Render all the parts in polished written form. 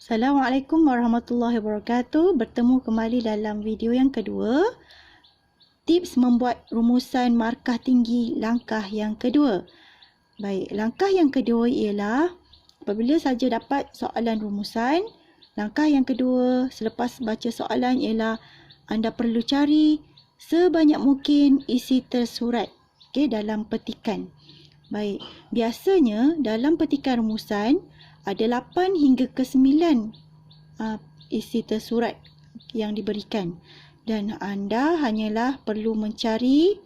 Assalamualaikum warahmatullahi wabarakatuh. Bertemu kembali dalam video yang kedua. Tips membuat rumusan markah tinggi langkah yang kedua. Baik, langkah yang kedua ialah apabila saja dapat soalan rumusan, langkah yang kedua selepas baca soalan ialah anda perlu cari sebanyak mungkin isi tersurat dalam petikan. Baik, biasanya dalam petikan rumusan ada 8 hingga ke 9 isi tersurat yang diberikan dan anda hanyalah perlu mencari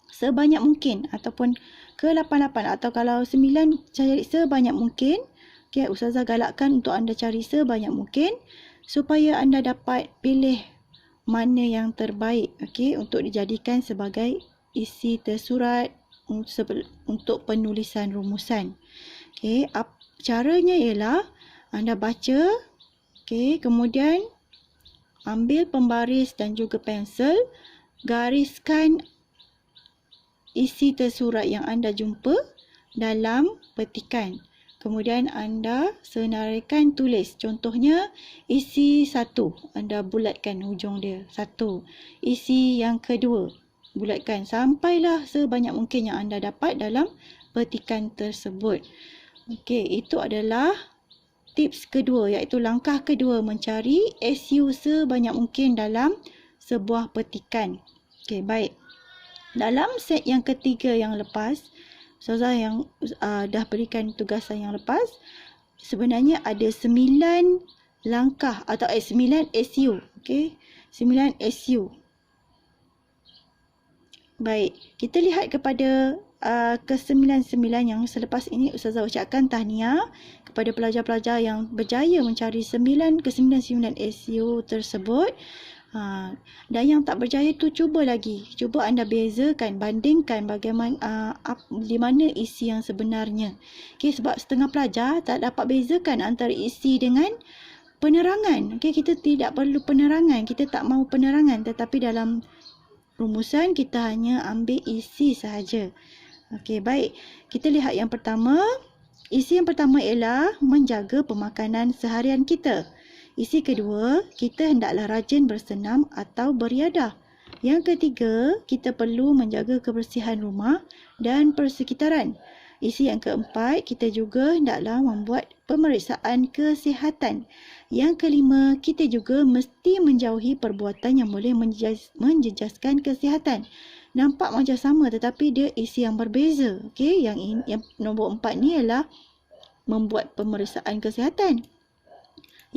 sebanyak mungkin ataupun ke 88 atau kalau 9 cari sebanyak mungkin. Ustazah galakkan untuk anda cari sebanyak mungkin supaya anda dapat pilih mana yang terbaik untuk dijadikan sebagai isi tersurat untuk penulisan rumusan. Caranya ialah anda baca, kemudian ambil pembaris dan juga pensel, gariskan isi tersurat yang anda jumpa dalam petikan. Kemudian anda senaraikan tulis. Contohnya isi 1, anda bulatkan hujung dia 1. Isi yang kedua, bulatkan sampailah sebanyak mungkin yang anda dapat dalam petikan tersebut. Itu adalah tips kedua, iaitu langkah kedua, mencari SU sebanyak mungkin dalam sebuah petikan. Baik. Dalam set yang ketiga yang lepas, Ustazah yang dah berikan tugasan yang lepas, sebenarnya ada 9 langkah atau 9 SU. 9 SU. Baik, kita lihat kepada ke-9 yang selepas ini. Ustazah ucapkan tahniah kepada pelajar-pelajar yang berjaya mencari 9 SU tersebut. Dan yang tak berjaya tu cuba anda bezakan, bandingkan bagaimana di mana isi yang sebenarnya. Sebab setengah pelajar tak dapat bezakan antara isi dengan penerangan. Kita tidak perlu penerangan, kita tak mahu penerangan, tetapi dalam rumusan kita hanya ambil isi sahaja. Baik. Kita lihat yang pertama. Isi yang pertama ialah menjaga pemakanan seharian kita. Isi kedua, kita hendaklah rajin bersenam atau beriadah. Yang ketiga, kita perlu menjaga kebersihan rumah dan persekitaran. Isi yang keempat, kita juga hendaklah membuat pemeriksaan kesihatan. Yang kelima, kita juga mesti menjauhi perbuatan yang boleh menjejaskan kesihatan. Nampak macam sama tetapi dia isi yang berbeza. Yang nombor 4 ni ialah membuat pemeriksaan kesihatan.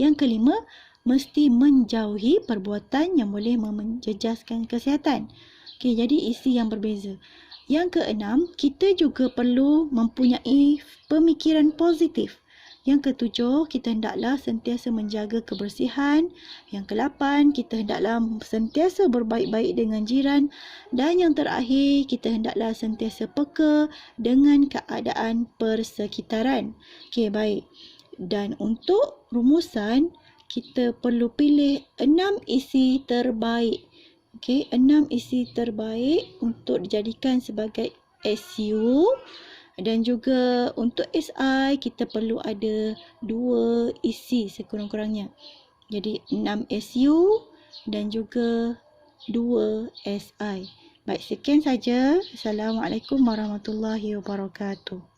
Yang kelima, mesti menjauhi perbuatan yang boleh menjejaskan kesihatan. Jadi isi yang berbeza. Yang keenam, kita juga perlu mempunyai pemikiran positif. Yang ketujuh, kita hendaklah sentiasa menjaga kebersihan. Yang ke-8, kita hendaklah sentiasa berbaik-baik dengan jiran. Dan yang terakhir, kita hendaklah sentiasa peka dengan keadaan persekitaran. Baik. Dan untuk rumusan, kita perlu pilih 6 isi terbaik. 6 isi terbaik untuk dijadikan sebagai SU. Dan juga untuk SI, kita perlu ada 2 isi sekurang-kurangnya. Jadi 6 SU dan juga 2 SI. Baik, sekian saja. Assalamualaikum warahmatullahi wabarakatuh.